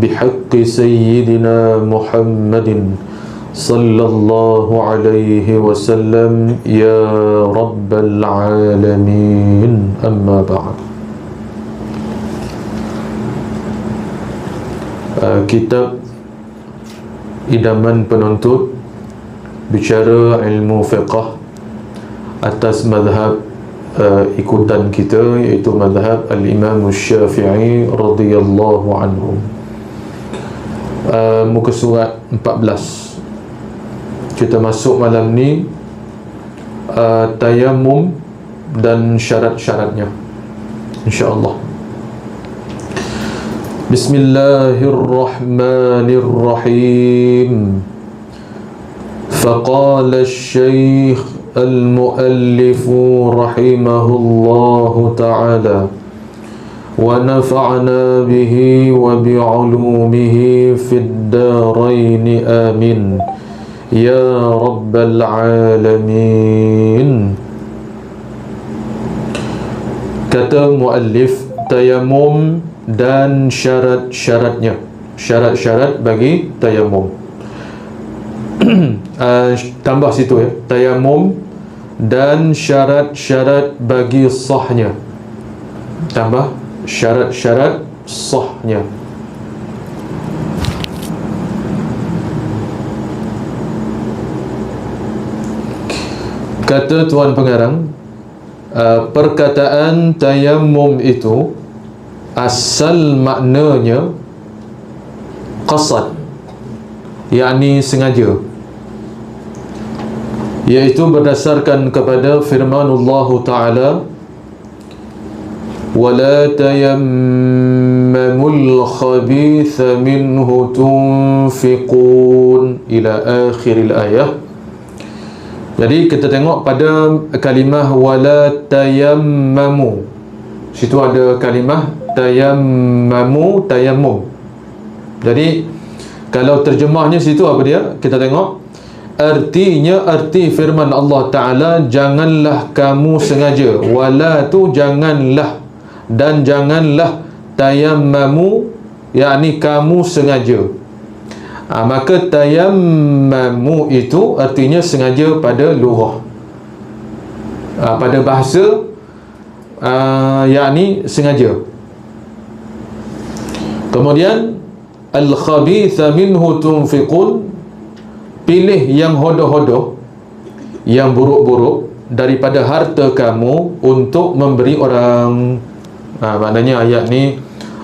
بحق سيدنا محمد صلى الله عليه وسلم يا رب العالمين. أما بعد. Kitab Idaman Penuntut bicara ilmu fiqh atas mazhab ikutan kita, iaitu mazhab Al-Imam Syafi'i radhiyallahu anhu. Muka surat 14. Kita masuk malam ni tayammum dan syarat-syaratnya, insya-Allah. Bismillahirrahmanirrahim. Faqala asy-syaikh al-muallif rahimahullahu ta'ala wa nafa'na bihi wa bi'ulumihi fid darain amin ya rabbal alamin. Kata muallif, tayamum dan syarat-syaratnya. Syarat-syarat bagi tayamum. Tambah situ ya, tayamum dan syarat-syarat bagi sahnya. Tambah syarat-syarat sahnya. Kata Tuan Pengarang, perkataan tayammum itu asal maknanya qasad, yakni sengaja, iaitu berdasarkan kepada firmanullah Ta'ala, وَلَا تَيَمَّمُوا الْخَبِيثَ مِنْهُ تُنْفِقُونَ ila akhir al-ayah. Jadi kita tengok pada kalimah wala tayammamu, situ ada kalimah tayammamu, tayammum. Jadi kalau terjemahnya situ apa dia? Kita tengok artinya, arti firman Allah Ta'ala, janganlah kamu sengaja. Wala tu janganlah, dan janganlah tayammamu, yakni kamu sengaja. Maka tayammamu itu artinya sengaja pada lughah, pada bahasa, yakni sengaja. Kemudian al-khabitha minhu tunfiqun, pilih yang hodoh-hodoh, yang buruk-buruk daripada harta kamu untuk memberi orang. Maknanya ayat ni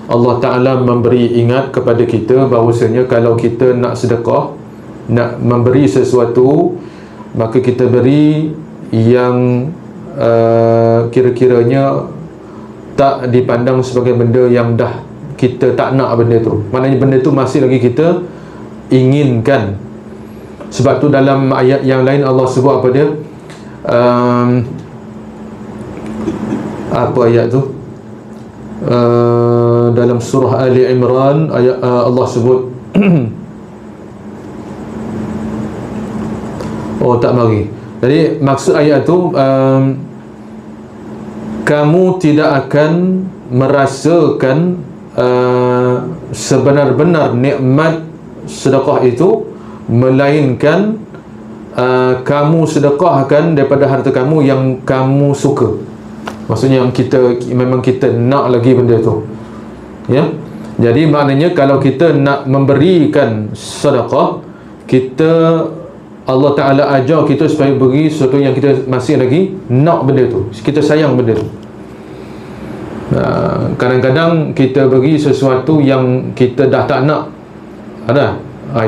Allah Ta'ala memberi ingat kepada kita bahawasanya kalau kita nak sedekah, nak memberi sesuatu, maka kita beri yang kira-kiranya tak dipandang sebagai benda yang dah kita tak nak benda tu. Maknanya benda tu masih lagi kita inginkan. Sebab tu dalam ayat yang lain Allah sebut apa dia? Apa ayat tu? Dalam surah Ali Imran ayat Allah sebut oh tak mari. Jadi maksud ayat tu, kamu tidak akan merasakan sebenar-benar nikmat sedekah itu, melainkan kamu sedekahkan daripada harta kamu yang kamu suka. Maksudnya yang memang kita nak lagi benda tu, ya. Jadi maknanya kalau kita nak memberikan sedekah, Allah Ta'ala ajar kita supaya beri sesuatu yang kita masih lagi nak benda tu, kita sayang benda tu. Kadang-kadang kita beri sesuatu yang kita dah tak nak,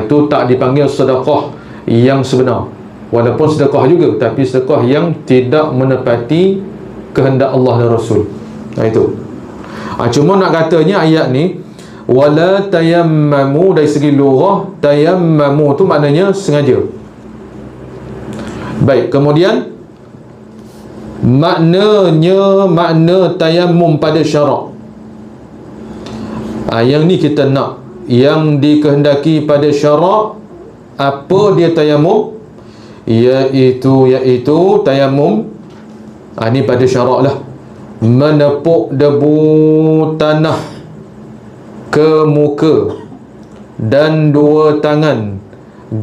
itu tak dipanggil sedekah yang sebenar. Walaupun sedekah juga, tapi sedekah yang tidak menepati kehendak Allah dan Rasul. Itu. Cuma nak katanya ayat ni wala tayammamu, dari segi lughah tayammamu tu maknanya sengaja. Baik, kemudian makna tayammum pada syarak. Yang ni kita nak, yang dikehendaki pada syarak, apa dia tayammum? Iaitu tayammum, ni pada syarak lah, menepuk debu tanah ke muka dan dua tangan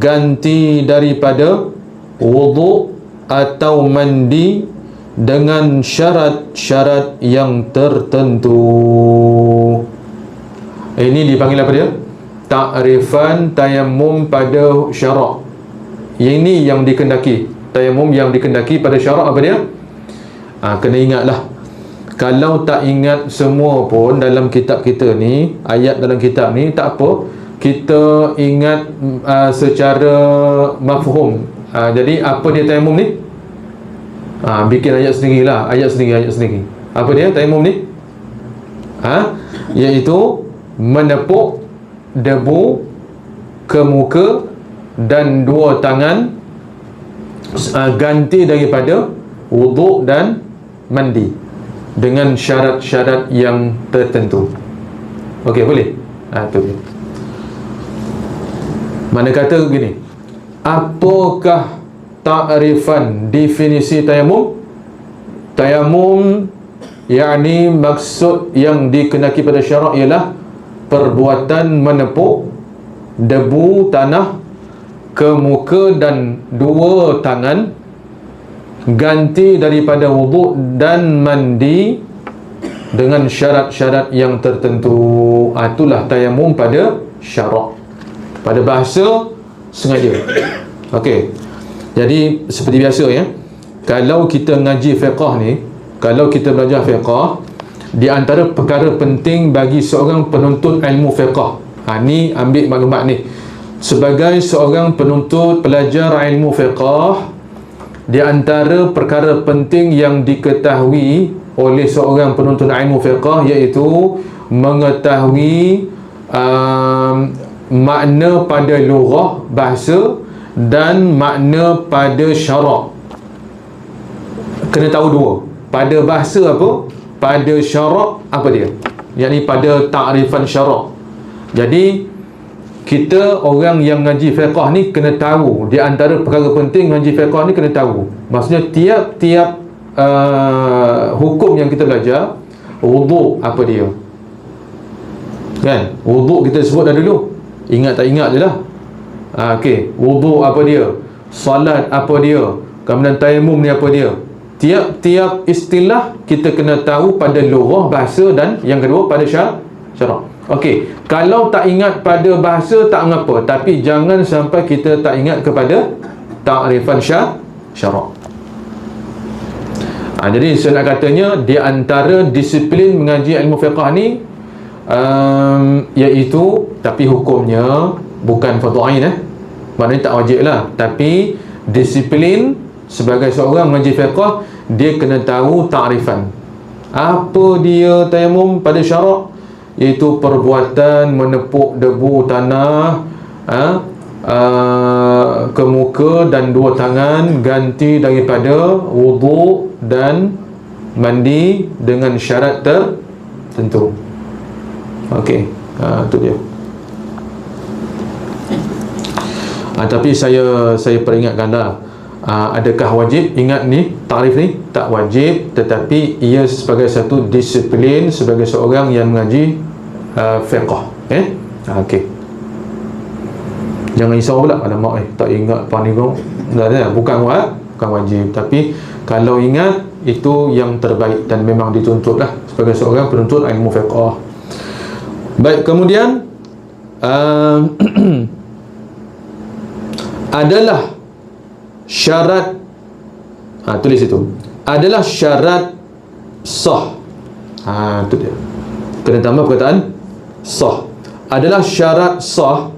ganti daripada wuduk atau mandi dengan syarat-syarat yang tertentu. Ini dipanggil apa dia? Ta'rifan tayammum pada syarak. Ini yang dikendaki. Tayammum yang dikendaki pada syarak apa dia? Kena ingatlah. Kalau tak ingat semua pun dalam kitab kita ni, ayat dalam kitab ni, tak apa, kita ingat secara mafhum. Jadi apa dia tayammum ni? Bikin ayat sendiri lah. Ayat sendiri. Apa dia tayammum ni? Iaitu menepuk debu ke muka dan dua tangan, ganti daripada wuduk dan mandi dengan syarat-syarat yang tertentu. Okey, boleh? Itu dia. Mana kata begini, apakah ta'rifan definisi tayammum? Tayammum yakni maksud yang dikehendaki pada syarak ialah perbuatan menepuk debu tanah ke muka dan dua tangan, ganti daripada wuduk dan mandi dengan syarat-syarat yang tertentu. Itulah tayammum pada syarak, pada bahasa sengaja. Okey. Jadi seperti biasa ya, kalau kita ngaji fiqh ni, kalau kita belajar fiqh, di antara perkara penting bagi seorang penuntut ilmu fiqh, ni ambil maklumat ni, sebagai seorang penuntut pelajar ilmu fiqh, di antara perkara penting yang diketahui oleh seorang penuntut ilmu fiqh iaitu mengetahui makna pada lughah bahasa dan makna pada syarak. Kena tahu dua. Pada bahasa apa? Pada syarak apa dia? Yakni pada ta'rifan syarak. Jadi kita orang yang ngaji fiqh ni kena tahu, di antara perkara penting ngaji fiqh ni kena tahu. Maksudnya tiap-tiap hukum yang kita belajar, wuduk apa dia? Kan? Wuduk kita sebut dah dulu. Ingat tak ingat je lah. Okey, wuduk apa dia? Salat apa dia? Kemudian tayammum ni apa dia? Tiap-tiap istilah kita kena tahu pada lughah bahasa dan yang kedua pada syarak. Okey, kalau tak ingat pada bahasa tak mengapa, tapi jangan sampai kita tak ingat kepada ta'rifan syarak. Jadi saya nak katanya di antara disiplin mengaji ilmu fiqh ni iaitu, tapi hukumnya bukan fardu ain, maknanya tak wajib lah, tapi disiplin sebagai seorang mengaji fiqh, dia kena tahu ta'rifan apa dia tayammum pada syarak, iaitu perbuatan menepuk debu tanah ke muka dan dua tangan, ganti daripada wuduk dan mandi dengan syarat tertentu. Okey, itu dia. Tapi saya peringatkanlah, adakah wajib? Ingat ni, takrif ni tak wajib, tetapi ia sebagai satu disiplin sebagai seorang yang mengaji fiqh. Okey. Jangan risau pula, alamak tak ingat panigong. Bukan wajib, tapi kalau ingat itu yang terbaik dan memang dituntutlah sebagai seorang penuntut ilmu fiqh. Baik, kemudian adalah syarat, tulis itu, adalah syarat sah. Itu dia, kena tambah perkataan sah. Adalah syarat sah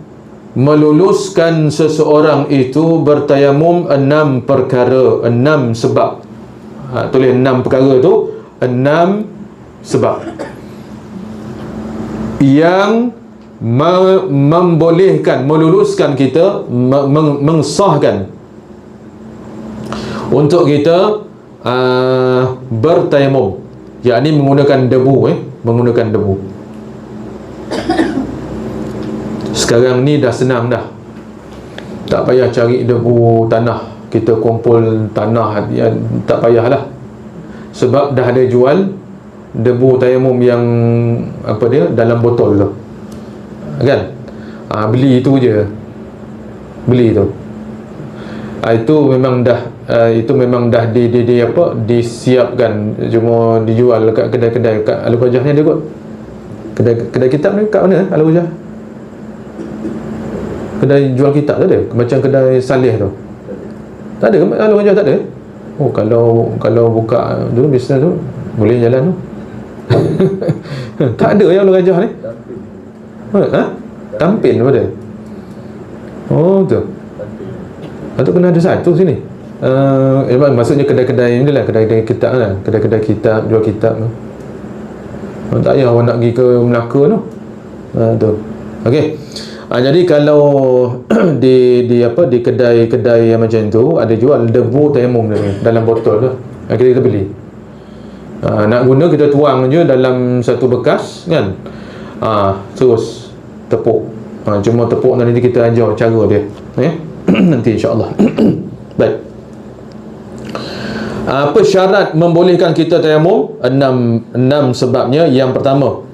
meluluskan seseorang itu bertayamum 6 perkara, 6 sebab. Tulis 6 perkara tu, 6 sebab yang membolehkan, meluluskan kita, mengsahkan untuk kita bertayamum, yakni menggunakan debu, menggunakan debu. Sekarang ni dah senang dah, tak payah cari debu tanah, kita kumpul tanah, tak payahlah, sebab dah ada jual debu tayamum yang apa dia, dalam botol tu kan. Beli tu je, beli tu. Itu memang dah disiapkan, cuma dijual kat kedai-kedai kat Al-Fajah ni ada kot. Kedai kitab ni kat mana Al-Fajah? Kedai jual kitab tu ada? Macam kedai Saleh tu tak ada? Al-Fajah tak ada? Oh, kalau buka dulu bisnes tu boleh jalan tu. Tak ada yang Al-Fajah ni? Tampin apa dia? Oh tu. Atau kena ada satu sini. Maksudnya kedai-kedai ni lah, kedai-kedai kitab lah, kedai-kedai kitab, jual kitab tu. Tak payah awak nak pergi ke Melaka tu. Tu. Okey. Jadi kalau di kedai-kedai yang macam tu ada jual debu tayamum dalam botol tu. Kita beli. Nak guna kita tuang je dalam satu bekas kan. Terus tepuk. Cuma tepuk nanti kita ajar cara dia. Nanti insya-Allah. Baik. Apa syarat membolehkan kita tayamum? 6 sebabnya. Yang pertama,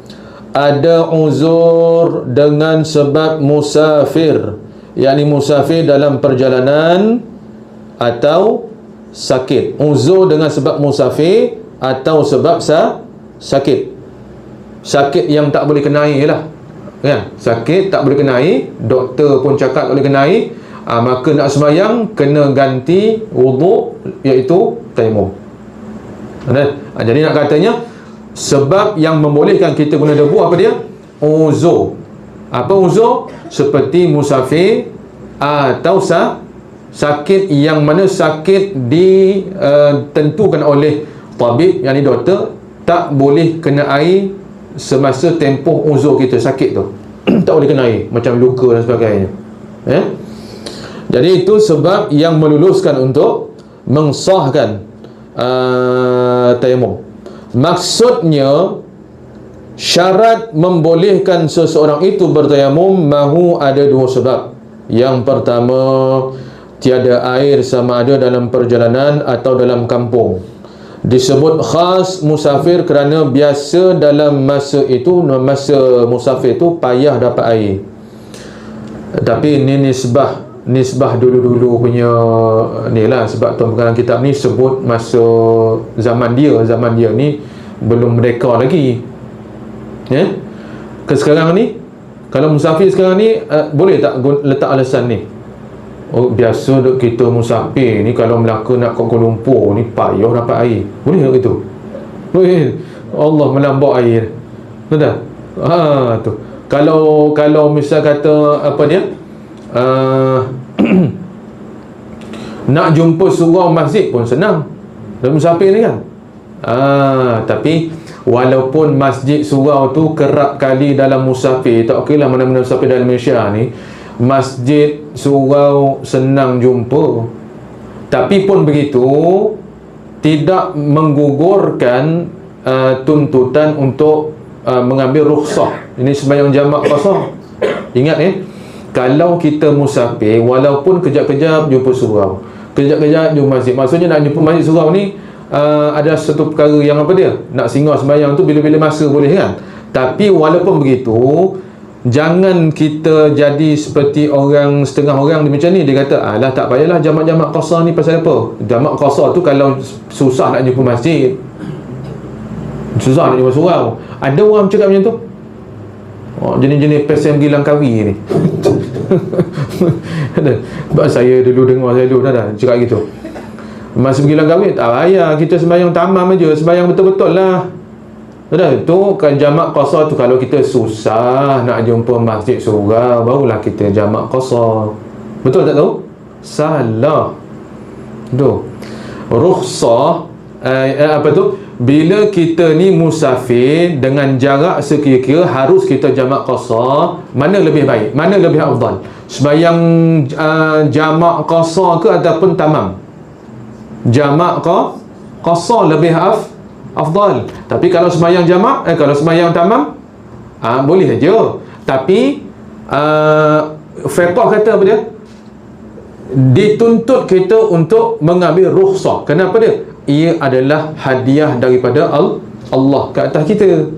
ada uzur dengan sebab musafir, yakni musafir dalam perjalanan atau sakit. Uzur dengan sebab musafir atau sebab sakit. Sakit yang tak boleh kenai lah kan? Sakit tak boleh kenai, doktor pun cakap tak boleh kenai, maka nak sembahyang kena ganti wuduk, iaitu tayamum. Jadi nak katanya sebab yang membolehkan kita guna debu apa dia? Uzur. Apa uzur? Seperti musafir atau sakit yang mana sakit ditentukan oleh tabib, yakni doktor, tak boleh kena air semasa tempoh uzur kita sakit tu. Tak boleh kena air, macam luka dan sebagainya. Jadi itu sebab yang meluluskan untuk mensahkan tayamum. Maksudnya syarat membolehkan seseorang itu bertayamum mahu ada 2 sebab. Yang pertama, tiada air sama ada dalam perjalanan atau dalam kampung. Disebut khas musafir kerana biasa dalam masa musafir itu payah dapat air. Tapi ini nisbah dulu-dulu punya ni lah, sebab tuan pengarang kitab ni sebut masa zaman dia ni belum merdeka lagi. Sekarang ni kalau musafir sekarang ni boleh tak letak alasan ni? Oh, biasa kita musafir ni kalau Melaka nak ke Kuala Lumpur ni payah dapat air. Boleh tak itu? Boleh. Allah melambak air. Betul? Tu. Kalau misal kata apa dia? Nak jumpa surau masjid pun senang dalam musafir ni kan. Tapi walaupun masjid surau tu kerap kali dalam musafir, tak okeylah mana-mana musafir dalam Malaysia ni, masjid surau senang jumpa. Tapi pun begitu tidak menggugurkan tuntutan untuk mengambil rukhsah. Ini sembahyang jamak qasar. Ingat kalau kita musafir, walaupun kejap-kejap jumpa surau, kejap-kejap jumpa masjid. Maksudnya nak jumpa masjid surau ni ada satu perkara yang apa dia? Nak singgah sembahyang tu bila-bila masa boleh kan? Tapi walaupun begitu, jangan kita jadi seperti setengah orang macam ni. Dia kata, alah tak payahlah jamak-jamak qasar ni pasal apa? Jamak qasar tu kalau susah nak jumpa masjid, susah nak jumpa surau. Ada orang cakap macam tu. Jenis-jenis PSM Langkawi ni. Sebab saya dulu dengar, saya dulu dah cakap gitu. Masa pergi Langkawi, tak payah, kita sembahyang tamam aja, sembahyang betul-betul lah. Tu kan jamak qasar tu kalau kita susah nak jumpa masjid surau, barulah kita jamak qasar. Betul tak tahu? Salah. Tu. Rukhsah apa tu? Bila kita ni musafir dengan jarak sekira-kira harus kita jamak qasar, mana lebih baik? Mana lebih afdal? Sembahyang jamak qasar ke ataupun tamam? Jamak qasar lebih afdal. Tapi kalau sembahyang jamak, kalau sembahyang tamam, boleh saja. Tapi fiqh kata apa dia? Dituntut kita untuk mengambil rukhsah. Kenapa dia? Ia adalah hadiah daripada Allah ke atas kita.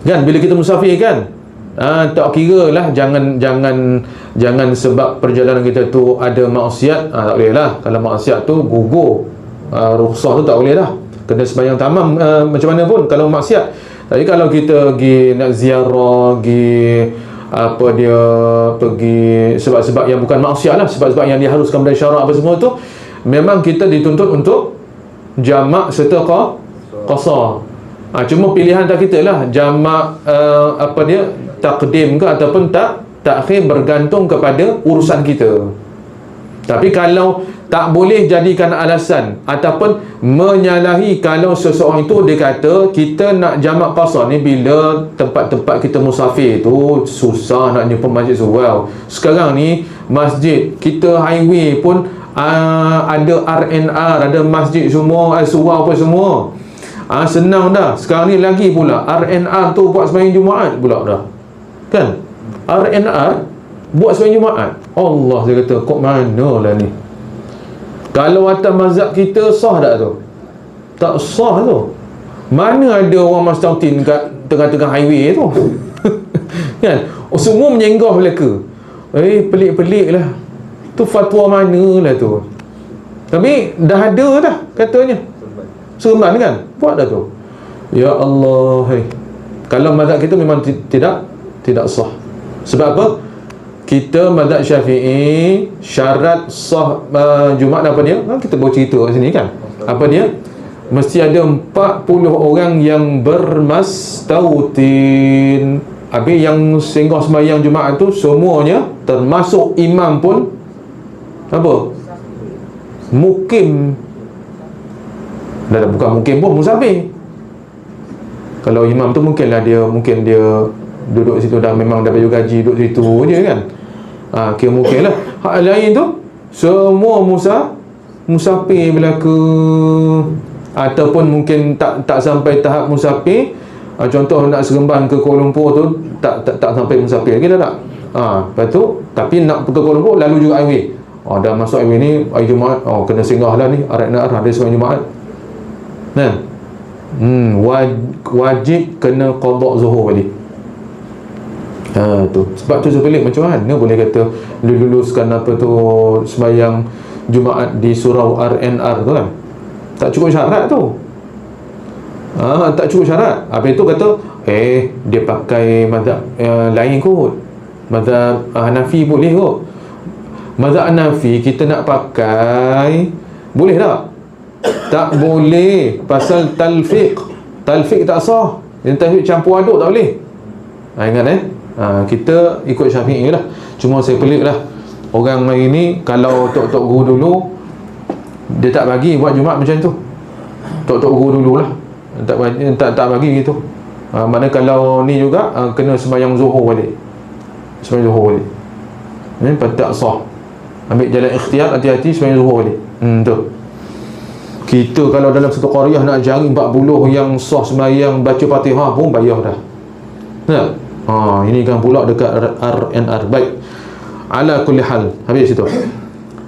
Kan bila kita musafir kan? Tak kira lah, jangan sebab perjalanan kita tu ada maksiat, tak boleh lah. Kalau maksiat tu gugur rukhsah tu tak boleh lah, kena sembahyang tamam macam mana pun kalau maksiat. Tapi kalau kita pergi nak ziarah, pergi sebab-sebab yang bukan maksiat lah, sebab-sebab yang diharuskan dari syarak apa semua tu, memang kita dituntut untuk jamak serta qasar. Cuma pilihan tak kita lah, jamak takdim ke ataupun takhir, bergantung kepada urusan kita. Tapi kalau tak boleh jadikan alasan ataupun menyalahi kalau seseorang itu dia kata kita nak jamak qasar ni bila tempat-tempat kita musafir tu susah nak jumpa masjid surau. Sekarang ni masjid kita highway pun ada RNR, ada masjid semua, surau apa semua. Senang dah. Sekarang ni lagi pula RNR tu buat sembahyang Jumaat pula dah. Kan? RNR buat sembahyang Jumaat. Allah, saya kata kok mana lah ni. Kalau atas mazhab kita sah tak tu? Tak sah tu. Mana ada orang mastautin kat tengah-tengah highway tu? Kan? Semua menyenggah belaka. Pelik-pelik lah. Tu fatwa mana lah tu? Tapi dah ada dah katanya. Seremban kan? Buat dah tu. Ya Allah. Kalau mazhab kita memang tidak sah. Sebab apa? Kita mazhab Syafi'i syarat sah Jumaat apa dia? Kita bawa cerita kat sini kan. Apa dia? Mesti ada 40 orang yang bermastautin. Habis yang singgah sembahyang Jumaat tu semuanya termasuk imam pun apa? Mukim. Dah bukan mukim pun, musafir. Kalau imam tu mungkin dia duduk situ dah, memang dah baju gaji duduk situ je kan. Kira mungkin lah. Hak lain tu semua musafir belaka, ataupun mungkin tak sampai tahap musafir. Contoh nak seremban ke Kuala Lumpur tu tak sampai musafir lagi dah tak. Lepas tu tapi nak ke Kuala Lumpur lalu juga highway. Dah masuk highway ni hari Jumaat, kena singgah lah ni RNR ada sembahyang Jumaat. Kan? Wajib kena qada zuhur balik. Tu. Sebab tu sebelik macam mana boleh kata luluskan apa tu sembahyang Jumaat di surau RNR tu kan? Tak cukup syarat tu. Tak cukup syarat. Habis tu kata dia pakai mazhab lain kot. Mazhab Hanafi boleh kot. Mazhab Hanafi kita nak pakai boleh tak? Tak boleh. Pasal talfiq tak sah. Yang talfiq campur aduk tak boleh. Ingat kita ikut Syafi'i lah. Cuma saya pelik lah, orang hari ni kalau tok-tok guru dulu dia tak bagi buat Jumaat macam tu. Tok-tok guru dulu lah tak bagi gitu. Mana kalau ni juga kena sembahyang zuhur balik. Sembahyang zuhur balik ni tak sah. Ambil jalan ikhtiyar, hati-hati sembahyang zuhur balik. Tu kita kalau dalam satu qaryah nak cari 40 yang sah sembahyang baca Fatihah pun bayar dah. Ini kan pula dekat RNR. Baik, ala kulli hal, habis situ.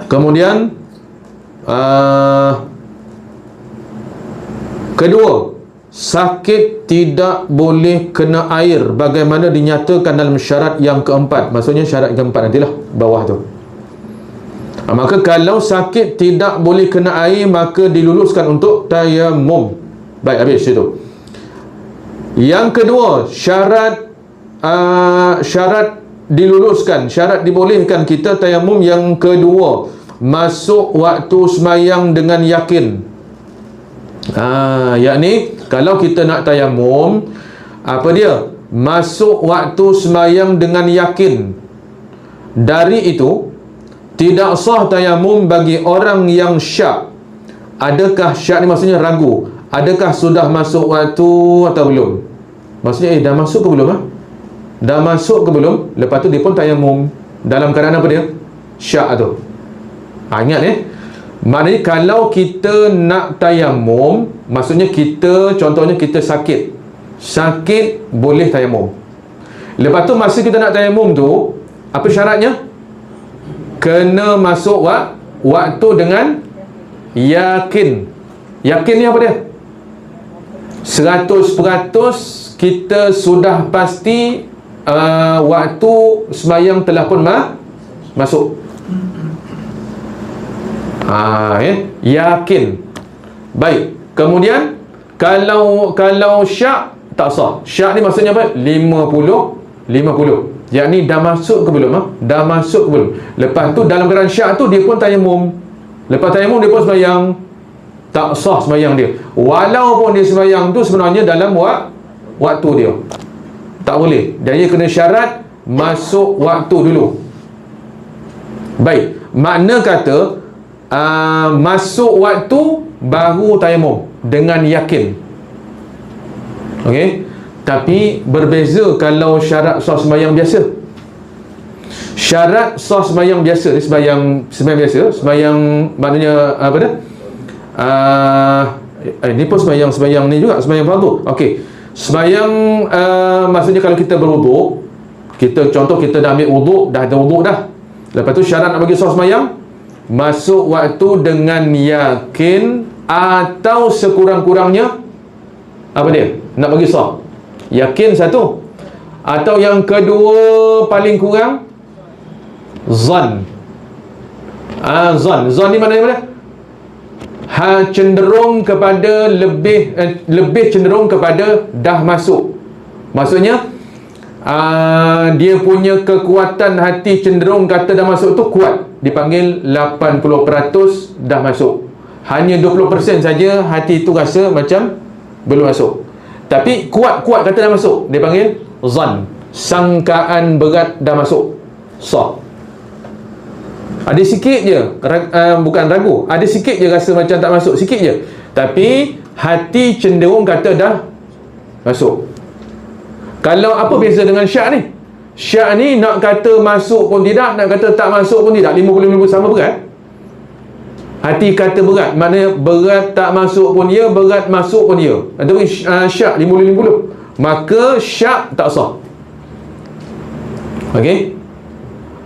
Kemudian kedua, sakit tidak boleh kena air bagaimana dinyatakan dalam syarat yang keempat. Maksudnya syarat yang keempat nantilah bawah tu. Maka kalau sakit tidak boleh kena air, maka diluluskan untuk tayamum. Baik, habis situ. Yang kedua, syarat diluluskan, syarat dibolehkan kita tayamum yang kedua, masuk waktu semayang dengan yakin. Yakni kalau kita nak tayamum, apa dia? Masuk waktu semayang dengan yakin. Dari itu tidak sah tayamum bagi orang yang syak. Adakah syak ni maksudnya ragu, adakah sudah masuk waktu atau belum? Maksudnya dah masuk ke belum? Dah masuk ke belum? Lepas tu dia pun tayamum dalam keadaan apa dia? Syak tu. Ingat maknanya kalau kita nak tayamum, maksudnya kita, contohnya kita sakit, boleh tayamum. Lepas tu masa kita nak tayamum tu, apa syaratnya? Kena masuk waktu dengan yakin. Yakin ni apa dia? 100% kita sudah pasti waktu sembahyang telah pun masuk. Yakin. Baik. Kemudian kalau syak tak sah. Syak ni maksudnya apa? 50. Yakni dah masuk ke belum? Dah masuk ke belum? Lepas tu dalam keadaan syak tu dia pun tayamum. Lepas tayamum dia pun sembahyang. Tak sah sembahyang dia. Walaupun dia sembahyang tu sebenarnya dalam waktu dia. Tak boleh. Jadi kena syarat masuk waktu dulu. Baik. Makna kata masuk waktu baru tayamum dengan yakin. Okey. Tapi berbeza kalau syarat sah sembahyang biasa. Syarat sah sembahyang biasa ni sembahyang biasa, sembahyang maknanya apa dah? Ini pun sembahyang ni juga, sembahyang fardu. Okey. Sembahyang maksudnya kalau kita berwuduk, contoh kita dah ambil wuduk, dah ada wuduk dah. Lepas tu syarat nak bagi sah sembahyang masuk waktu dengan yakin atau sekurang-kurangnya apa dia? Nak bagi sah. Yakin satu. Atau yang kedua paling kurang zan. Zan ni maknanya apa? Cenderung kepada lebih cenderung kepada dah masuk. Maksudnya dia punya kekuatan hati cenderung kata dah masuk tu kuat, dipanggil 80% dah masuk. Hanya 20% saja hati itu rasa macam belum masuk. Tapi kuat kata dah masuk, dia panggil zan. Sangkaan berat dah masuk, sah. Ada sikit je bukan ragu, ada sikit je rasa macam tak masuk, sikit je. Tapi hati cenderung kata dah masuk. Kalau apa beza dengan syak ni? Syak ni nak kata masuk pun tidak, nak kata tak masuk pun tidak. 50-50 sama berat. Hati kata berat, maknanya berat tak masuk pun ya, berat masuk pun ya. Tapi syak 50-50. Maka syak tak sah. Okey.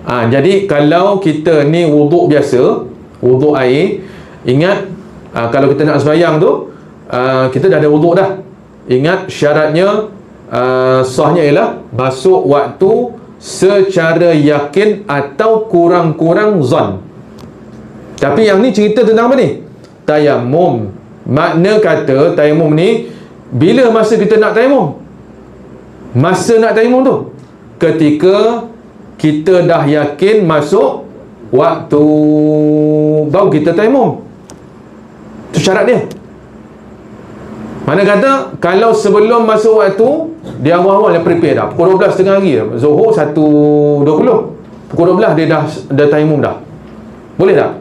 Jadi kalau kita ni wuduk biasa, wuduk air, ingat kalau kita nak sembahyang tu kita dah ada wuduk dah. Ingat syaratnya sahnya ialah masuk waktu secara yakin atau kurang-kurang zan. Tapi yang ni cerita tentang apa ni? Tayamum. Makna kata tayamum ni, bila masa kita nak tayamum? Masa nak tayamum tu ketika kita dah yakin masuk waktu, baru kita tayamum. Itu syarat dia. Mana kata kalau sebelum masuk waktu, di awal-awal dia prepare dah, pukul 12 tengah hari, Zuhur 1.20, pukul 12 dia dah tayamum dah. Boleh tak?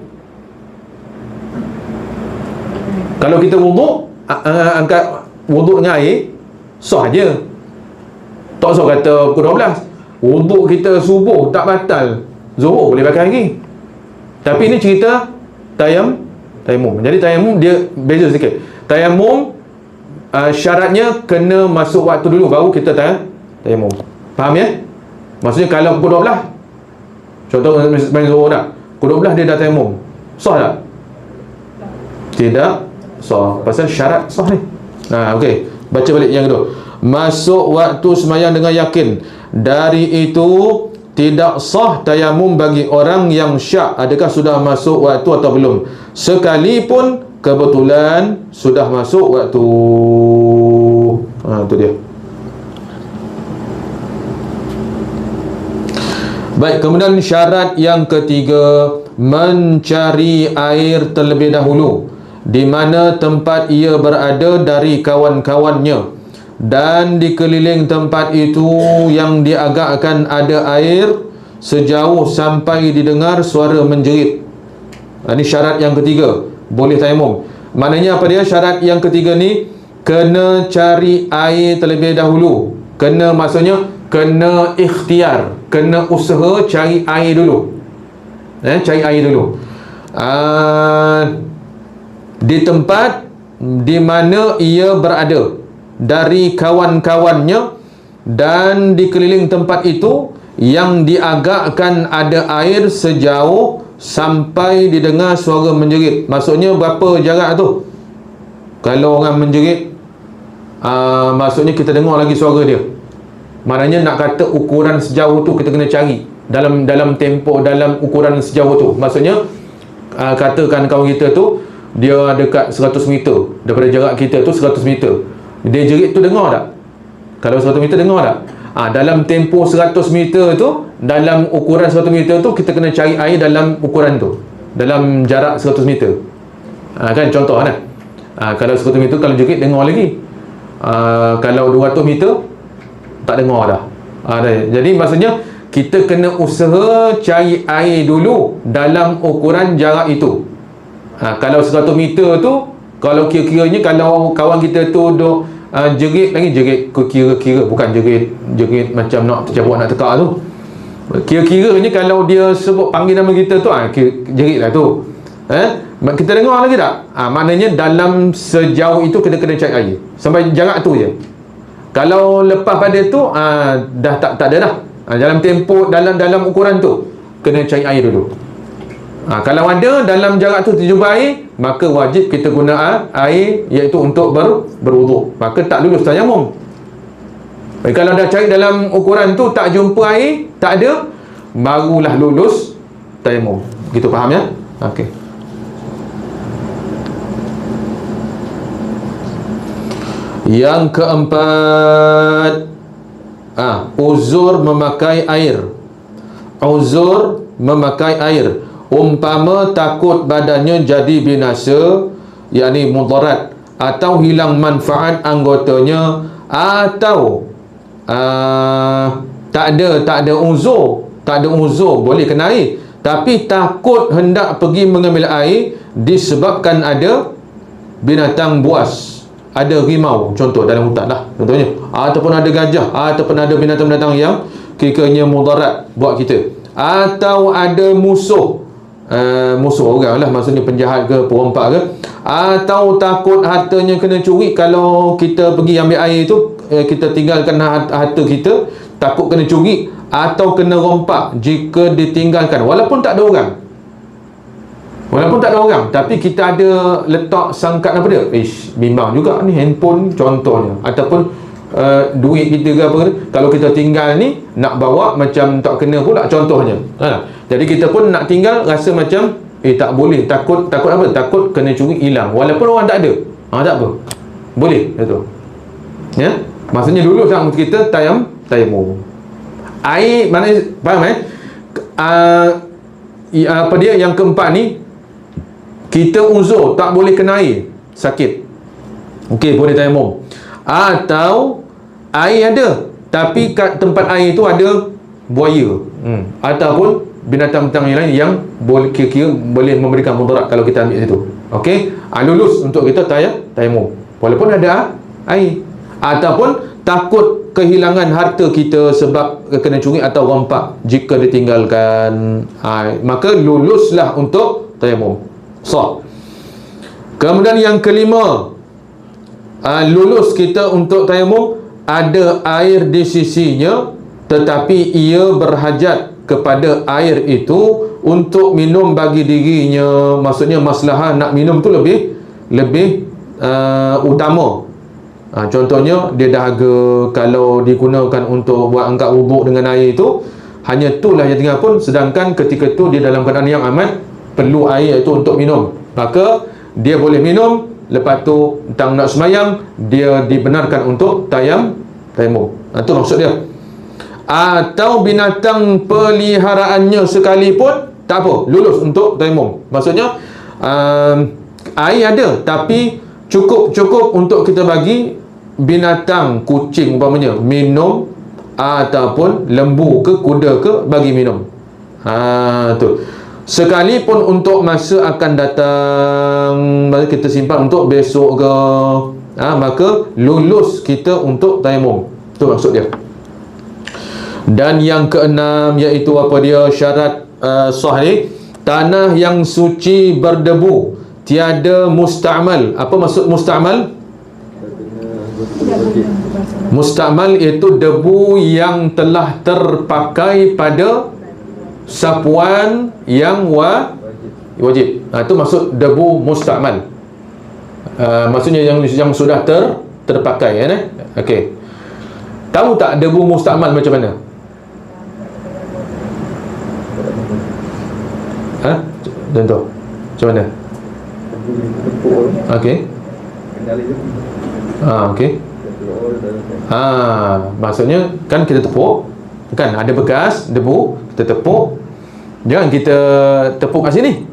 Kalau kita wuduk, angkat wuduk dengan air, sah je. Tak usah kata pukul 12. Wuduk kita subuh tak batal, Zuhur boleh pakai lagi. Tapi ini cerita tayamum. Jadi tayamum dia beza sikit. Tayamum syaratnya kena masuk waktu dulu baru kita tayamum. Faham ya? Maksudnya kalau pukul 12, contoh main Zuhur dah, pukul 12 dia dah tayamum, sah tak? Tidak sah, pasal syarat sah ni. Okey, baca balik yang kedua. Masuk waktu sembahyang dengan yakin. Dari itu tidak sah tayamum bagi orang yang syak adakah sudah masuk waktu atau belum, sekalipun kebetulan sudah masuk waktu. Itu dia. Baik, kemudian syarat yang ketiga, mencari air terlebih dahulu di mana tempat ia berada dari kawan-kawannya, dan di keliling tempat itu yang diagakkan ada air sejauh sampai didengar suara menjerit. Ini syarat yang ketiga, boleh tayamum. Maknanya apa dia? Syarat yang ketiga ni kena cari air terlebih dahulu. Kena, maksudnya kena ikhtiar, kena usaha cari air dulu. Cari air dulu di tempat di mana ia berada dari kawan-kawannya, dan di keliling tempat itu yang diagakkan ada air sejauh sampai didengar suara menjerit. Maksudnya berapa jarak tu? Kalau orang menjerit, maksudnya kita dengar lagi suara dia. Maknanya nak kata ukuran sejauh tu kita kena cari dalam tempoh, dalam ukuran sejauh tu. Maksudnya katakan kawan kita tu dia dekat 100 meter daripada jarak kita tu, 100 meter. Dia jerit tu dengar tak? Kalau 100 meter dengar tak? Dalam tempoh 100 meter tu, dalam ukuran 100 meter tu, kita kena cari air dalam ukuran tu, dalam jarak 100 meter. Kan contoh kan? Kalau 100 meter, kalau jerit dengar lagi. Kalau 200 meter tak dengar dah. Jadi maksudnya kita kena usaha cari air dulu dalam ukuran jarak itu. Kalau 100 meter tu, kalau kira-kiranya kalau kawan kita tu duk jerit lagi, jerit kira-kira, bukan jerit macam nak tercabut nak tekak tu. Kira-kiranya kalau dia sebut panggil nama kita tu, jerit lah tu. Kita dengar lagi tak? Maknanya dalam sejauh itu kita kena cari air sampai jarak tu je. Kalau lepas pada tu dah tak ada dah. Dalam tempoh, dalam ukuran tu kena cari air dulu. Kalau ada dalam jarak tu terjumpa air, maka wajib kita guna air, iaitu untuk berwuduk. Maka tak lulus tayamum. Kalau dah cari dalam ukuran tu tak jumpa air, tak ada, barulah lulus tayamum. Gitu, faham ya? Okey. Yang keempat, uzur memakai air. Uzur memakai air. Umpama takut badannya jadi binasa, yakni mudarat, atau hilang manfaat anggotanya, atau tak ada uzur boleh kena air, tapi takut hendak pergi mengambil air disebabkan ada binatang buas, ada rimau contoh dalam hutan lah contohnya, ataupun ada gajah, ataupun ada binatang-binatang yang kiranya mudarat buat kita, atau ada musuh orang lah, maksudnya penjahat ke, perompak ke, atau takut hartanya kena curi. Kalau kita pergi ambil air tu, kita tinggalkan harta kita, takut kena curi atau kena rompak jika ditinggalkan, walaupun tak ada orang, tapi kita ada letak sangkat apa dia, bimbang juga ni handphone contohnya, ataupun duit kita ke apa ke, kalau kita tinggal ni nak bawa macam tak kena pula contohnya. Jadi kita pun nak tinggal rasa macam tak boleh, takut apa, takut kena curi, hilang, walaupun orang tak ada, tak apa, boleh itu ya. Maksudnya dulu sama kita tayamum air, mana faham apa dia yang keempat ni, kita uzur tak boleh kena air, sakit, okey, boleh tayamum. Atau air ada tapi kat tempat air tu ada buaya, ataupun binatang-binatang yang lain yang boleh kira-kira boleh memberikan mudarat kalau kita ambil situ. Okey, lulus untuk kita tayamum walaupun ada air. Ataupun takut kehilangan harta kita sebab kena curi atau rompak jika ditinggalkan, maka luluslah untuk tayamum, sah. Kemudian yang kelima, lulus kita untuk tayamum, ada air di sisinya tetapi ia berhajat kepada air itu untuk minum bagi dirinya. Maksudnya masalah nak minum tu lebih utama. Contohnya dia dahaga, kalau digunakan untuk buat angkat wuduk dengan air itu, hanya itulah yang tinggal pun, sedangkan ketika itu dia dalam keadaan yang amat perlu air itu untuk minum, maka dia boleh minum. Lepas tu tentang nak semayang, dia dibenarkan untuk tayamum. Itu maksud dia. Atau binatang peliharaannya sekalipun tak apa, lulus untuk tayamum. Maksudnya air ada tapi cukup untuk kita bagi binatang, kucing umpamanya minum, ataupun lembu ke kuda ke bagi minum. Tu sekalipun untuk masa akan datang, maka kita simpan untuk besok ke, maka lulus kita untuk tayamum. Itu maksud dia. Dan yang keenam, iaitu apa dia syarat sah ni, tanah yang suci berdebu, tiada musta'mal. Apa maksud musta'mal? Musta'mal iaitu debu yang telah terpakai pada sapuan yang wajib. Itu maksud debu musta'mal. Maksudnya yang sudah terpakai, Okey. Tahu tak debu mustakmal macam mana? Contoh macam mana? Okey. Okey. Maksudnya kan kita tepuk, kan ada bekas debu, kita tepuk. Jangan kita tepuk kat sini,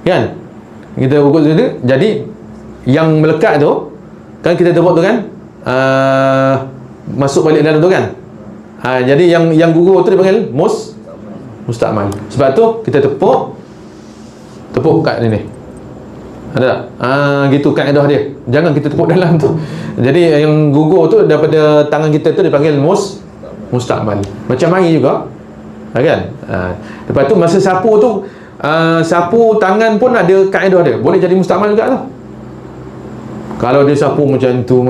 kan? Kita ukur sini. Jadi yang melekat tu kan kita tepuk tu kan, masuk balik dalam tu kan. Jadi yang gugur tu dipanggil mustakmal. Sebab tu kita tepuk kat sini. Ada tak? Gitu kaedah dia. Jangan kita tepuk dalam tu. Jadi yang gugur tu daripada tangan kita tu dipanggil mustakmal. Macam air juga. Kan? Lepas tu masa sapu tu, sapu tangan pun ada kaedah dia. Boleh jadi mustakmal juga tu. Kalau dia sapu macam tu,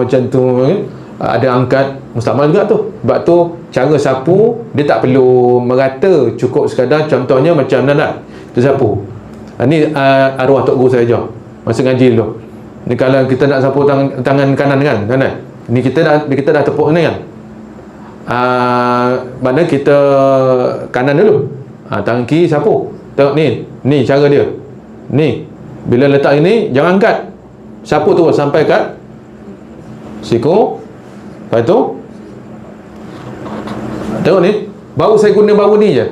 ada angkat, mustakmal juga tu. Sebab tu cara sapu dia tak perlu merata, cukup sekadar contohnya macam nak kita sapu. Ni arwah Tok Guru saya ajar masa ngaji dulu. Ni kalau kita nak sapu tangan kanan kan, ni kita dah tepuk ni kan. Mana kita kanan dulu, tangan kiri sapu. Tengok ni cara dia. Ni bila letak ini jangan angkat, sapu tu sampai kat siku. Lepas tu tengok ni, baru saya guna baru ni je.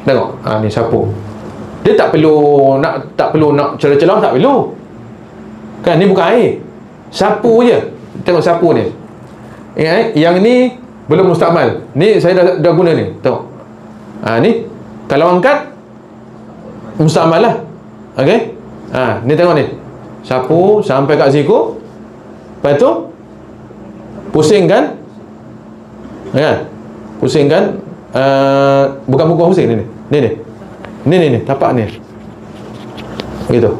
Tengok, ni sapu. Dia tak perlu nak celah-celah, tak perlu. Kan ni bukan air. Sapu je. Tengok sapu ni. Ingat yang ni belum mustakmal. Ni saya dah guna ni. Tengok. Ni kalau angkat mustakmal lah. Okey? Ni tengok ni. Sapu sampai kat siku. Lepas tu pusing kan? Kan? Pusing kan? Bukan pusing ni. Ni tapak ni. Gitu.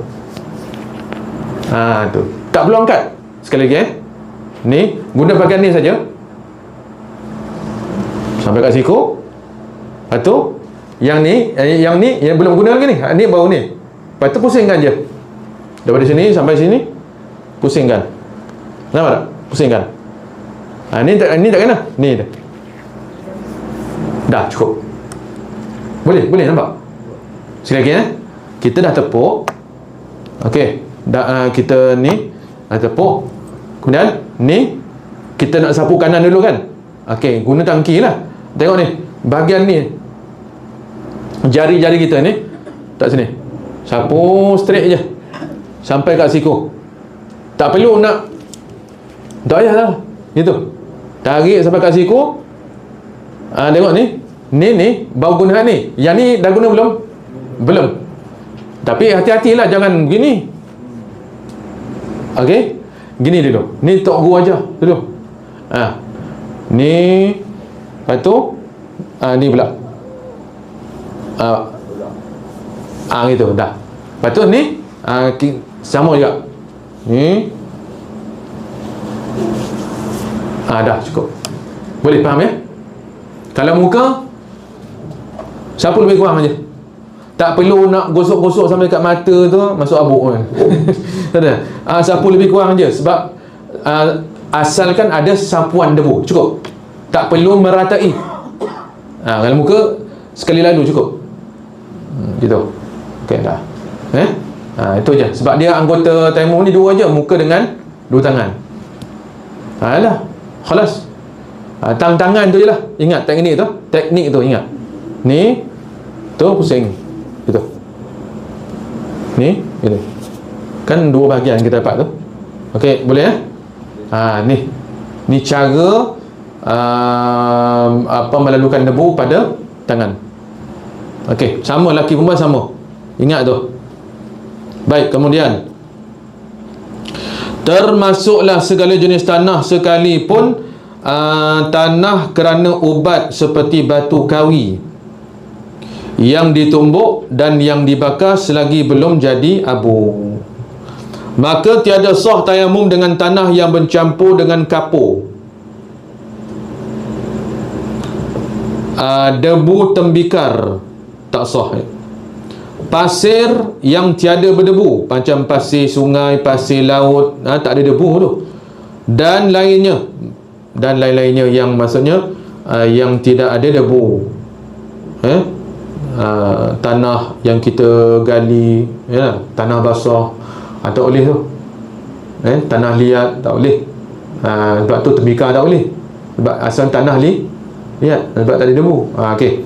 Tu. Tak perlu angkat. Sekali lagi ni guna bahagian ni saja. Sampai kat siku. Lepas tu yang ni yang belum guna lagi ni. Ni baru ni. Lepas tu pusingkan je. Daripada sini sampai sini pusingkan. Nampak tak? Pusingkan. Ni tak kena. Ni dah. Dah cukup. Boleh nampak? Sekali lagi kita dah tepuk. Okey, dah kita ni dah tepuk. Kemudian ni kita nak sapu kanan dulu kan. Okey, guna tangan kiri lah. Tengok ni, bahagian ni jari-jari kita ni tak sini. Sapu straight je sampai kat siku. Tak perlu nak, tak payah lah. Gitu. Tarik sampai kat siku. Tengok ni. Ni baru guna ni. Yang ni dah guna belum? Belum. Tapi hati-hatilah jangan begini. Okey. Gini dulu. Ni Tok Guru aja dulu. Ni. Lepas tu ni pula. Gitu dah. Lepas tu ni sama juga. Ni. Dah cukup. Boleh faham ya? Kalau muka sapu lebih kurang aja. Tak perlu nak gosok-gosok sampai kat mata tu masuk abuk kan. Tak ada. Sapu lebih kurang aja sebab asalkan ada sapuan debu. Cukup. Tak perlu meratai. Kalau muka sekali lalu cukup. Gitu. Okey dah. Itu je. Sebab dia anggota tayammum ni dua aja, muka dengan dua tangan. Dah. Khalas. Tangan tu je lah. Ingat teknik tu ingat. Ni tu pusing. Gitu. Ni gitu. Kan dua bahagian kita dapat tu. Okey, boleh ni cara melalukan debu pada tangan. Okey, sama lelaki perempuan sama. Ingat tu. Baik, kemudian termasuklah segala jenis tanah sekalipun tanah kerana ubat seperti batu kawi yang ditumbuk dan yang dibakar selagi belum jadi abu. Maka tiada sah tayamum dengan tanah yang bercampur dengan kapur, debu tembikar, tak sah. Pasir yang tiada berdebu, macam pasir sungai, pasir laut, tak ada debu tu, dan lainnya. dan lain-lainnya yang maksudnya yang tidak ada debu, tanah yang kita gali, tanah basah tak boleh tu, tanah liat tak boleh, sebab tu tembikar tak boleh, sebab asal tanah liat, sebab tak ada debu. Okey,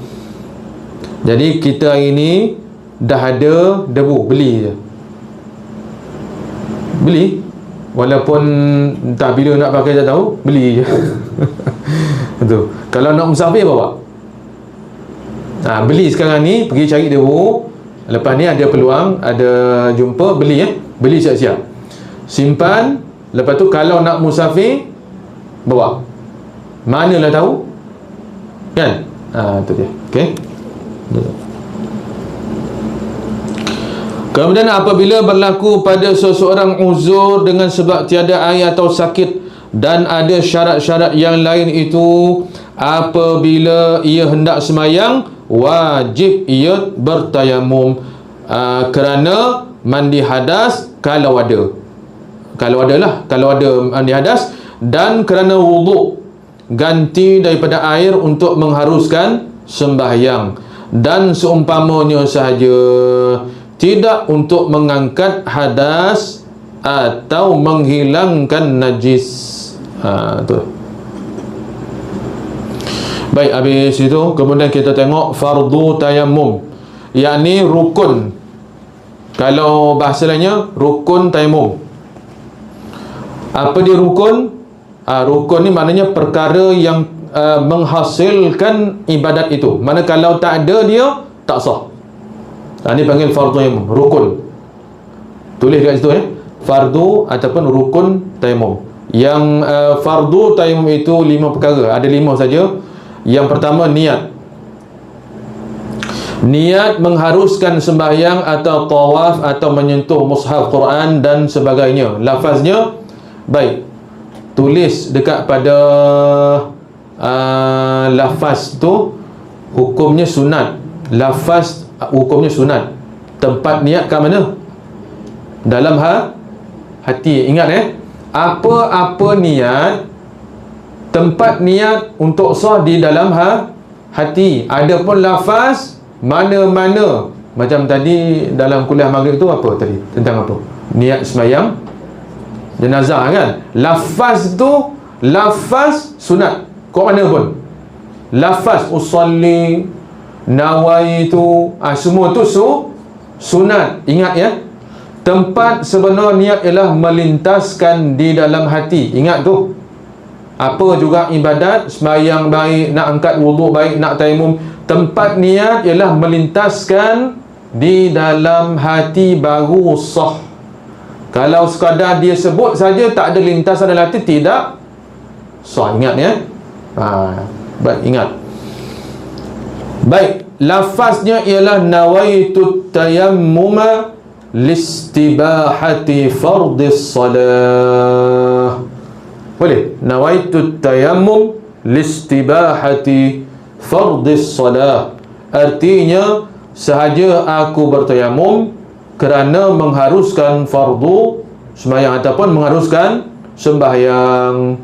jadi kita hari ni dah ada debu, beli je, beli, walaupun entah bila nak pakai tak tahu, beli je. Tu. Kalau nak musafir bawa, beli sekarang ni, pergi cari debu, lepas ni ada peluang, ada jumpa, beli beli siap-siap, simpan, lepas tu kalau nak musafir bawa, manalah tahu kan. Tu dia. Okey. Kemudian apabila berlaku pada seseorang uzur dengan sebab tiada air atau sakit, dan ada syarat-syarat yang lain itu, apabila ia hendak semayang, wajib ia bertayamum kerana mandi hadas kalau ada mandi hadas, dan kerana wuduk ganti daripada air untuk mengharuskan sembahyang, dan seumpamanya sahaja, tidak untuk mengangkat hadas atau menghilangkan najis. Tu. Baik, habis itu kemudian kita tengok fardu tayammum, yakni rukun. Kalau bahasa lainnya rukun tayammum. Apa dia rukun? Rukun ni maknanya perkara yang menghasilkan ibadat itu. Mana kalau tak ada dia tak sah. Ini panggil fardu tayammum, rukun. Tulis dekat situ fardu ataupun rukun tayammum. Yang fardu tayammum itu 5 perkara, ada 5 saja. Yang pertama, niat. Niat mengharuskan sembahyang atau tawaf atau menyentuh mushaf Quran dan sebagainya. Lafaznya baik, tulis dekat pada lafaz tu hukumnya sunat. Lafaz hukumnya sunat. Tempat niat kat mana? Dalam hati. Ingat apa-apa niat, tempat niat untuk sah di dalam hati. Adapun lafaz mana-mana, macam tadi dalam kuliah maghrib tu apa tadi? Tentang apa? Niat sembahyang jenazah kan? Lafaz tu lafaz sunat. Kau mana pun. Lafaz usalli, nawaitu, semua tu sunat. Ingat tempat sebenar niat ialah melintaskan di dalam hati. Ingat tu. Apa juga ibadat, sembahyang baik, nak angkat wuduk baik, nak tayammum, tempat niat ialah melintaskan di dalam hati baru sah. Kalau sekadar dia sebut saja tak ada lintasan dalam hati, tidak sah. Ingat baik, ingat. Baik, lafaznya ialah nawaitu tayammuma listibahati fardis salah. Boleh? Nawaitu tayammum listibahati fardis salah. Artinya sahaja aku bertayamum kerana mengharuskan fardu sembahyang ataupun mengharuskan sembahyang.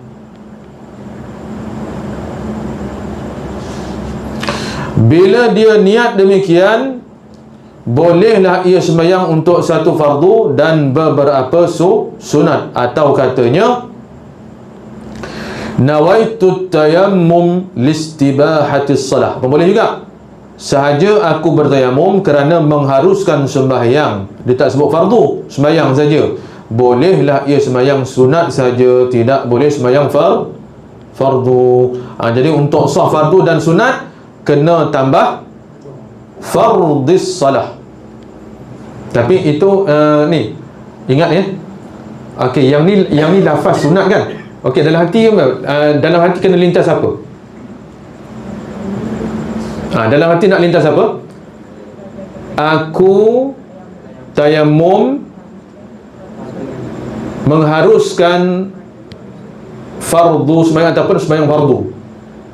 Bila dia niat demikian, bolehlah ia sembahyang untuk satu fardu dan beberapa sunat. Atau katanya nawaitu tayammum listibahatis salah. Boleh juga. Sahaja aku bertayamum kerana mengharuskan sembahyang. Dia tak sebut fardu, sembahyang saja. Bolehlah ia sembahyang sunat saja, tidak boleh sembahyang fardu. Jadi untuk sah fardu dan sunat kena tambah fardis salah. Tapi itu ni ingat okey, yang ni lafaz sunat kan. Okey, dalam hati kena lintas apa? Dalam hati nak lintas apa? Aku tayammum mengharuskan fardu sembahyang ataupun sembahyang fardu.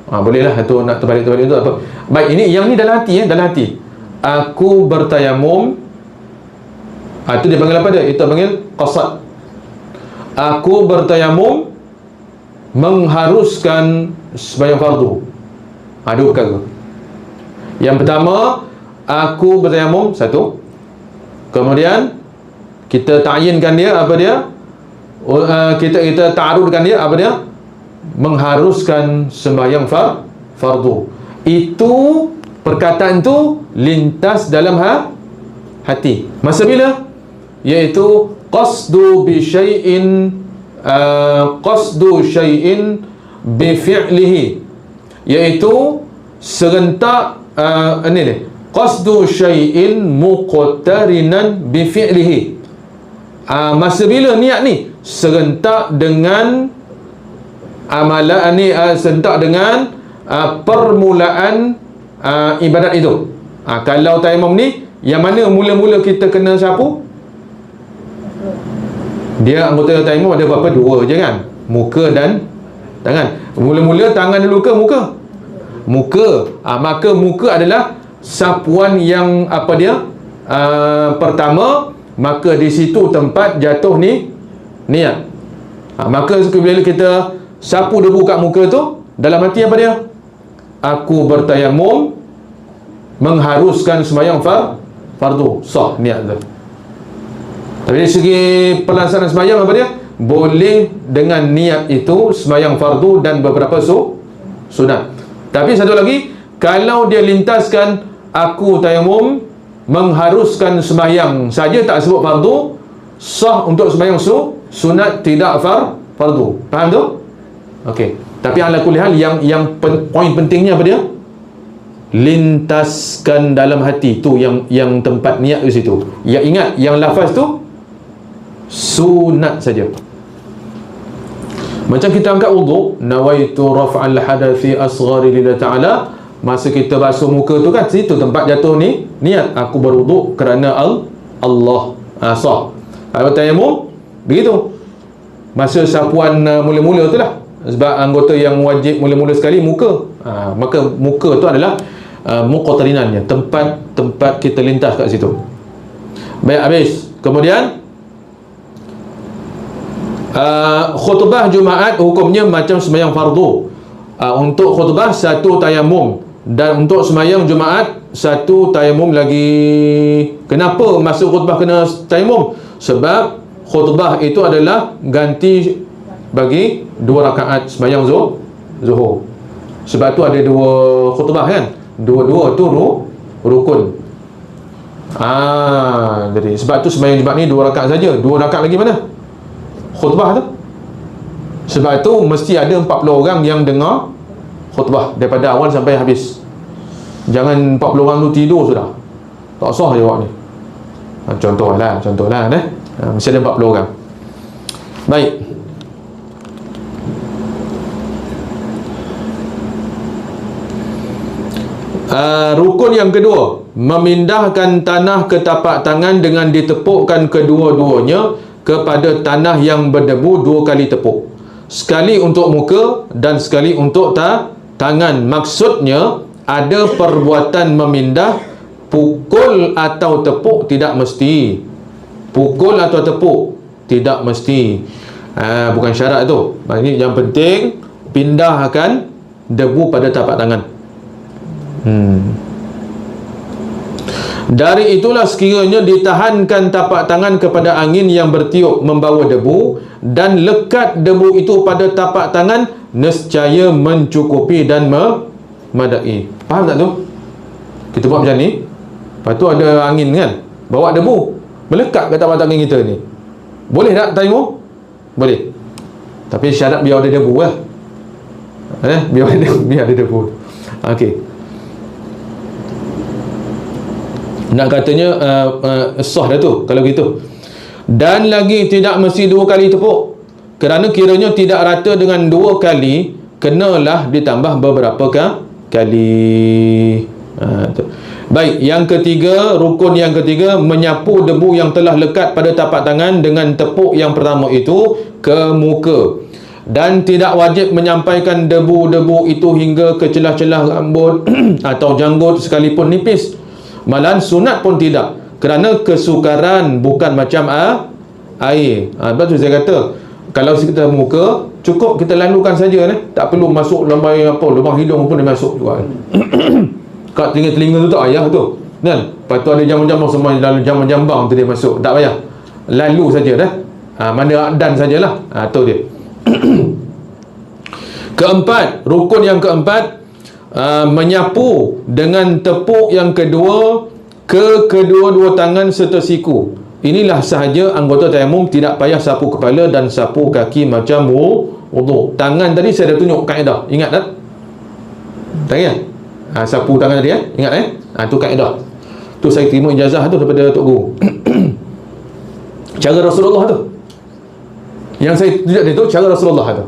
Bolehlah itu nak terbalik itu apa. Baik, ini yang ni dalam hati dalam hati. Aku bertayamum, itu dia panggil apa dia? Itu panggil qasad. Aku bertayamum mengharuskan sembahyang fardu. Dua perkara. Yang pertama, aku bertayamum, satu. Kemudian kita ta'yinkan dia, apa dia? Kita ta'arudkan dia, apa dia? Mengharuskan sembahyang fardu. Itu perkataan tu lintas dalam hati. Masa bila? Iaitu qasdu syai'in bi fi'lihi, iaitu serentak ini ni, qasdu syai'in muqtarinan bi fi'lihi. Masa bila niat ni serentak dengan amalan ni, serentak dengan permulaan ibadat itu. Kalau tayamum ni, yang mana mula-mula kita kena sapu? Dia anggota tayamum ada berapa? Dua je kan? Muka dan tangan. Mula-mula tangan dulu ke muka? Muka. Maka muka adalah sapuan yang apa dia? Pertama. Maka di situ tempat jatuh ni niat. Maka bila kita sapu debu kat muka tu, dalam hati apa dia? Aku bertayamum mengharuskan sembahyang fardu. Sah niat tu. Tapi dari segi pelaksanaan sembahyang apa dia? Boleh dengan niat itu sembahyang fardu dan beberapa sunat. Tapi satu lagi, kalau dia lintaskan aku tayamum mengharuskan sembahyang saja, tak sebut fardu, sah untuk sembahyang sunat, tidak fardu. Faham tu? Okey. Tapi ala kulli hal, yang poin pentingnya apa dia? Lintaskan dalam hati tu, yang tempat niat di situ. Yang ingat, yang lafaz tu sunat saja. Macam kita angkat wuduk, nawaitu raf'al hadathi asghari lillahi ta'ala. Masa kita basuh muka tu kan, situ tempat jatuh ni niat, aku berwuduk kerana Allah. Sah. Tayamum begitu. Masa sapuan mula-mula tu lah, sebab anggota yang wajib mula-mula sekali muka. Maka muka tu adalah muqtarinannya, tempat kita lintas kat situ. Baik, habis. Kemudian khutbah Jumaat hukumnya macam sembahyang fardu. Untuk khutbah satu tayamum, dan untuk sembahyang Jumaat satu tayamum lagi. Kenapa masuk khutbah kena tayamum? Sebab khutbah itu adalah ganti bagi 2 rakaat sembahyang zuhur. Sebab tu ada 2 khutbah kan, dua-dua tu rukun. Jadi sebab tu sembahyang Jumaat ni 2 rakaat saja. 2 rakaat lagi mana khutbah tu? Sebab tu mesti ada 40 orang yang dengar khutbah daripada awal sampai habis. Jangan 40 orang tu tidur sudah, tak sah jawab ni. Contohlah mesti ada 40 orang. Baik. Rukun yang kedua, memindahkan tanah ke tapak tangan dengan ditepukkan kedua-duanya kepada tanah yang berdebu 2 kali tepuk. Sekali untuk muka dan sekali untuk tangan. Maksudnya ada perbuatan memindah, pukul atau tepuk tidak mesti. Pukul atau tepuk tidak mesti. Bukan syarat tu. Ini yang penting, pindahkan debu pada tapak tangan. Dari itulah sekiranya ditahankan tapak tangan kepada angin yang bertiup membawa debu, dan lekat debu itu pada tapak tangan, nescaya mencukupi dan memadai. Faham tak tu? Kita buat macam ni, lepas tu ada angin kan, bawa debu melekat ke tapak tangan kita ni. Boleh tak tayamum? Boleh. Tapi syarat biar ada debu lah. Biar ada debu. Okey. Nak katanya sah dah tu kalau gitu. Dan lagi tidak mesti 2 kali tepuk, kerana kiranya tidak rata dengan 2 kali, kenalah ditambah beberapa kali. Baik, yang ketiga, rukun yang ketiga, menyapu debu yang telah lekat pada tapak tangan dengan tepuk yang pertama itu ke muka. Dan tidak wajib menyampaikan debu-debu itu hingga ke celah-celah rambut atau janggut sekalipun nipis. Malahan sunat pun tidak, kerana kesukaran bukan macam air. Lepas tu saya kata, kalau kita muka cukup kita lalukan saja ni, tak perlu masuk lambai apa, lubang hidung pun dia masuk juga. Kat telinga tu tak payah tu kan. Lepas tu ada jamban-jamban semua dalam jamban-jambang tu dia masuk, tak payah, lalu saja dah. Mana dan sajalah. Tu dia. Keempat, rukun yang keempat, menyapu dengan tepuk yang kedua ke kedua-dua tangan serta siku. Inilah sahaja anggota tayamum, tidak payah sapu kepala dan sapu kaki macam wuduk. Tangan tadi saya dah tunjuk kaedah, ingat tak? Tak ingat? Sapu tangan tadi ingat tu kaedah. Tu saya terima ijazah tu daripada Tok Guru. Cara Rasulullah tu. Yang saya tunjuk tu cara Rasulullah tu.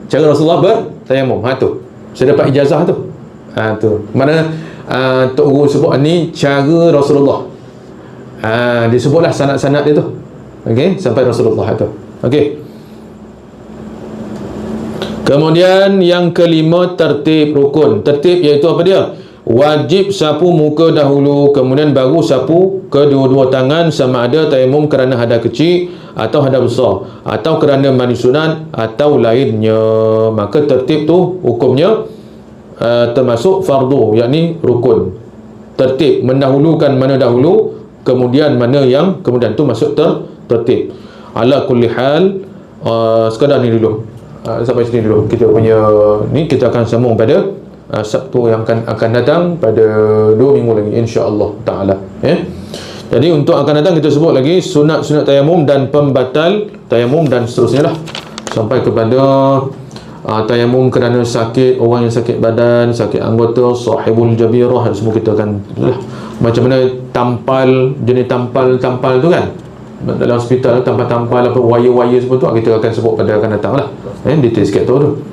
Cara Rasulullah bertayamum. Tu. Saya dapat ijazah tu. Tu. Mana Tok Guru sebut ni cara Rasulullah. Disebutlah sanad-sanad dia tu. Okey, sampai Rasulullah tu. Okey. Kemudian yang kelima, tertib rukun. Tertib iaitu apa dia? Wajib sapu muka dahulu, kemudian baru sapu kedua-dua tangan, sama ada tayamum kerana hadas kecil atau hadas besar, atau kerana mandi sunat atau lainnya. Maka tertib tu hukumnya termasuk fardu, yakni rukun. Tertib, mendahulukan mana dahulu, kemudian mana yang kemudian tu masuk tertib. Ala kulli hal, sekadar ni dulu, sampai sini dulu kita punya ni. Kita akan sambung pada Sabtu yang akan datang, pada 2 minggu lagi insya-Allah taala. Jadi untuk akan datang kita sebut lagi sunat-sunat tayamum dan pembatal tayamum dan seterusnya lah, sampai kepada tayamum kerana sakit, orang yang sakit badan, sakit anggota, sahibul jabirah, semua kita akan macam mana tampal, jenis tampal tu kan dalam hospital, tampal apa, wire-wire semua tu kita akan sebut pada akan datang lah. Detail sikit tu.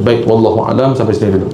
Baik, wallahu alam, sampai sini dulu.